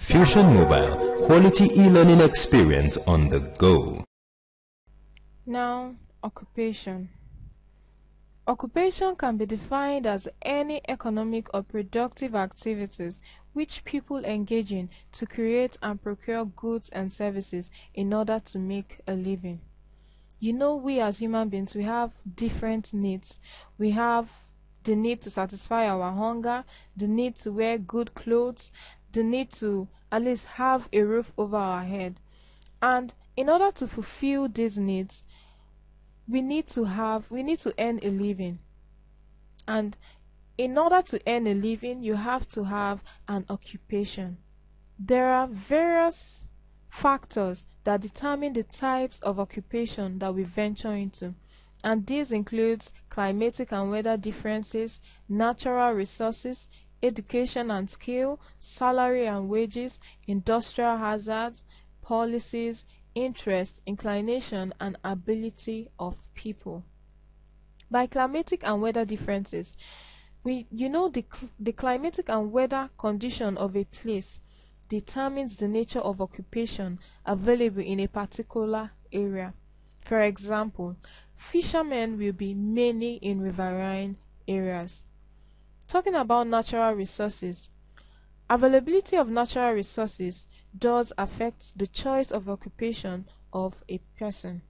Fusion Mobile, quality e-learning experience on the go. Now, occupation. Occupation can be defined as any economic or productive activities which people engage in to create and procure goods and services in order to make a living. You know, we as human beings, we have different needs. We have the need to satisfy our hunger, the need to wear good clothes, the need to at least have a roof over our head. And in order to fulfill these needs, we need to earn a living. And in order to earn a living, you have to have an occupation. There are various factors that determine the types of occupation that we venture into, and these includes climatic and weather differences, natural resources, education and skill, salary and wages, industrial hazards, policies, interest, inclination, and ability of people. By climatic and weather differences, the climatic and weather condition of a place determines the nature of occupation available in a particular area. For example, fishermen will be many in riverine areas. Talking about natural resources, availability of natural resources does affect the choice of occupation of a person.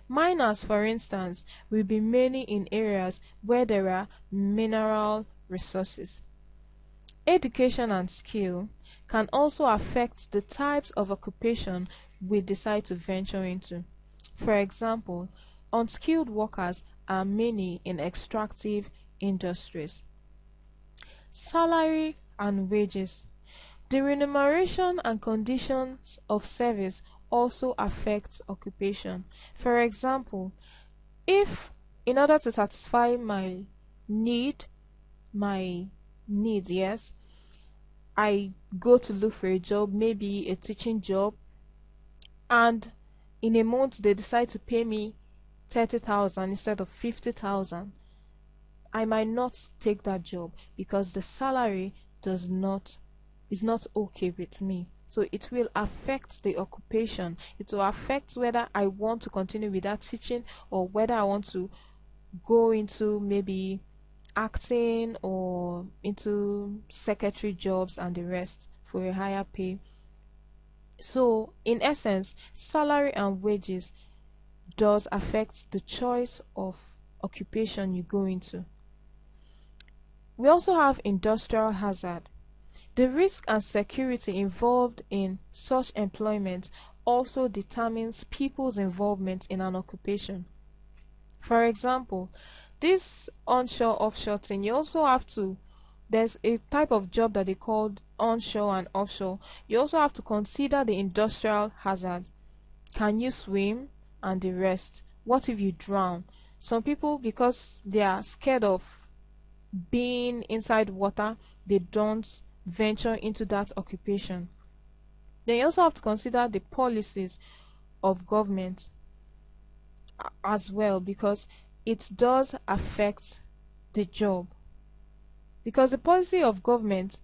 Miners, for instance, will be many in areas where there are mineral resources. Education and skill can also affect the types of occupation we decide to venture into. For example, unskilled workers are many in extractive industries. Salary and wages. The remuneration and conditions of service also affects occupation. For example, if in order to satisfy my need, yes, I go to look for a job, maybe a teaching job, and in a month they decide to pay me 30,000 instead of 50,000, I might not take that job because the salary is not okay with me. So it will affect the occupation. It will affect whether I want to continue with that teaching or whether I want to go into maybe acting or into secretary jobs and the rest for a higher pay. So in essence, salary and wages does affect the choice of occupation you go into. We also have industrial hazard. The risk and security involved in such employment also determines people's involvement in an occupation. For example, this onshore-offshore thing, you also have to, there's a type of job that they call onshore and offshore. You also have to consider the industrial hazard. Can you swim? And the rest. What if you drown? Some people, because they are scared of being inside water, they don't venture into that occupation. Then you also have to consider the policies of government as well, because it does affect the job. Because the policy of government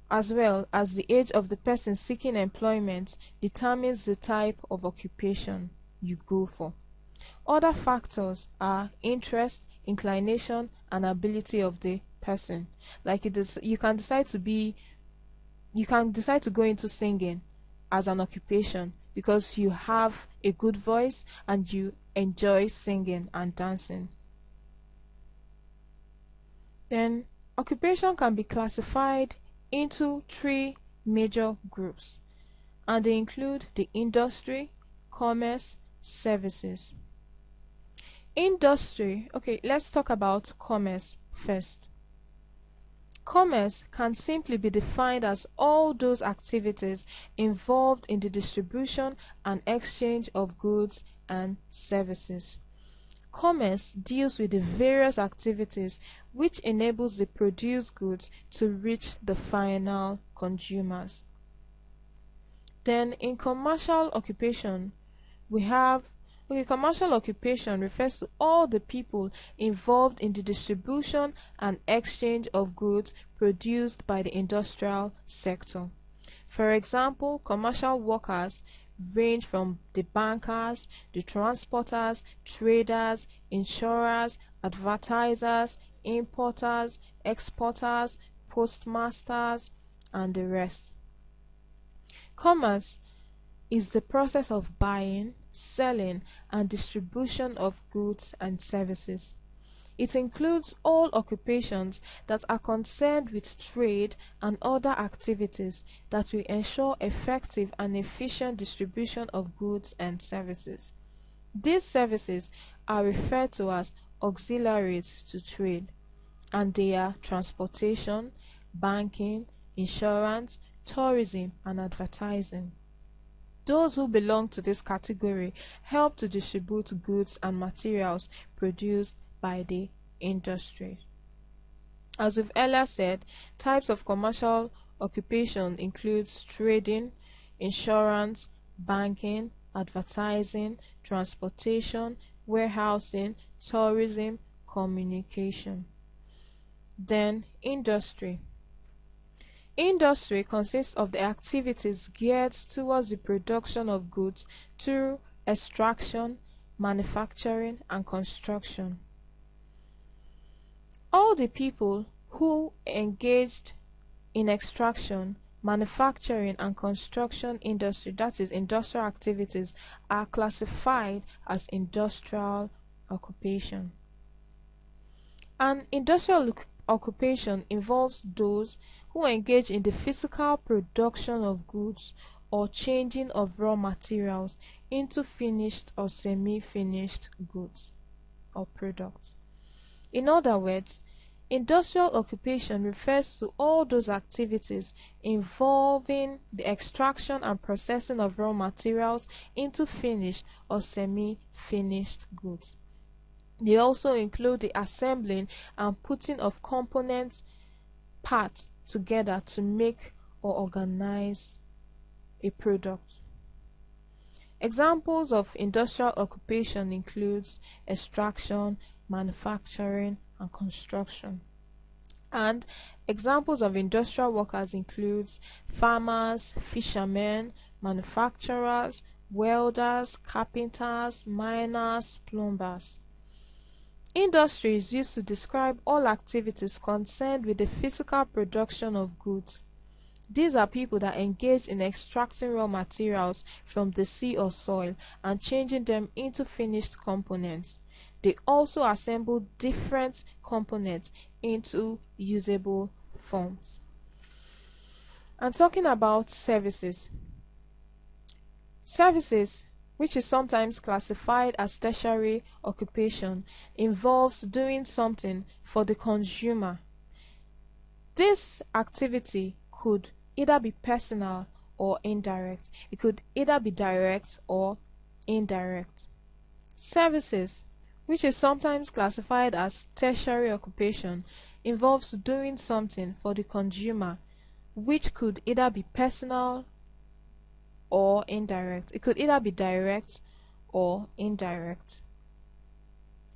as well as the age of the person seeking employment determines the type of occupation you go for. Other factors are interest, inclination, and ability of the person. Like you can decide to go into singing as an occupation because you have a good voice and you enjoy singing and dancing. Then occupation can be classified into three major groups, and they include the industry, commerce, services. Industry, okay, let's talk about commerce first. Commerce can simply be defined as all those activities involved in the distribution and exchange of goods and services. Commerce deals with the various activities which enables the produced goods to reach the final consumers. Then in commercial occupation, we have Okay, commercial occupation refers to all the people involved in the distribution and exchange of goods produced by the industrial sector. For example, commercial workers range from the bankers, the transporters, traders, insurers, advertisers, importers, exporters, postmasters, and the rest. Commerce is the process of buying, selling, and distribution of goods and services. It includes all occupations that are concerned with trade and other activities that will ensure effective and efficient distribution of goods and services. These services are referred to as auxiliaries to trade, and they are transportation, banking, insurance, tourism, and advertising. Those who belong to this category help to distribute goods and materials produced by the industry. As we've earlier said, types of commercial occupation includes trading, insurance, banking, advertising, transportation, warehousing, tourism, communication. Then industry. Industry consists of the activities geared towards the production of goods through extraction, manufacturing, and construction. All the people who engaged in extraction, manufacturing, and construction industry, that is industrial activities, are classified as industrial occupation. An industrial occupation involves those who engage in the physical production of goods or changing of raw materials into finished or semi-finished goods or products. In other words, industrial occupation refers to all those activities involving the extraction and processing of raw materials into finished or semi-finished goods. They also include the assembling and putting of components, parts together to make or organize a product. Examples of industrial occupation includes extraction, manufacturing, and construction. And examples of industrial workers includes farmers, fishermen, manufacturers, welders, carpenters, miners, plumbers. Industry is used to describe all activities concerned with the physical production of goods. These are people that engage in extracting raw materials from the sea or soil and changing them into finished components. They also assemble different components into usable forms. And talking about services. Services, which is sometimes classified as tertiary occupation, involves doing something for the consumer. This activity could either be personal or indirect. It could either be direct or indirect. Services, which is sometimes classified as tertiary occupation, involves doing something for the consumer, which could either be personal or indirect. It could either be direct or indirect.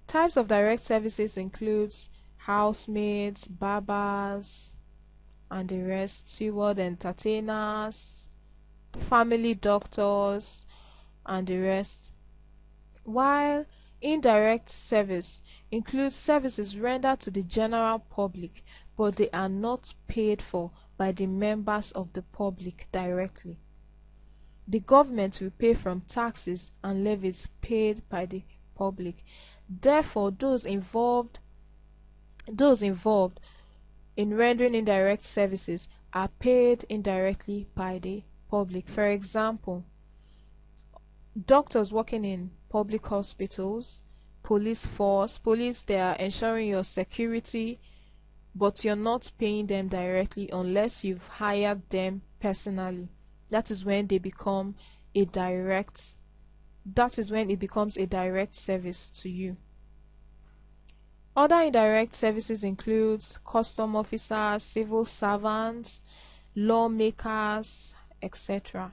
Types of direct services includes housemaids, barbers, and the rest, steward entertainers, family doctors, and the rest. While indirect service includes services rendered to the general public, but they are not paid for by the members of the public directly. The government will pay from taxes and levies paid by the public. Therefore, those involved in rendering indirect services are paid indirectly by the public. For example, doctors working in public hospitals, police force, they are ensuring your security, but you're not paying them directly unless you've hired them personally. That is when it becomes a direct service to you. Other indirect services include custom officers, civil servants, lawmakers, etc.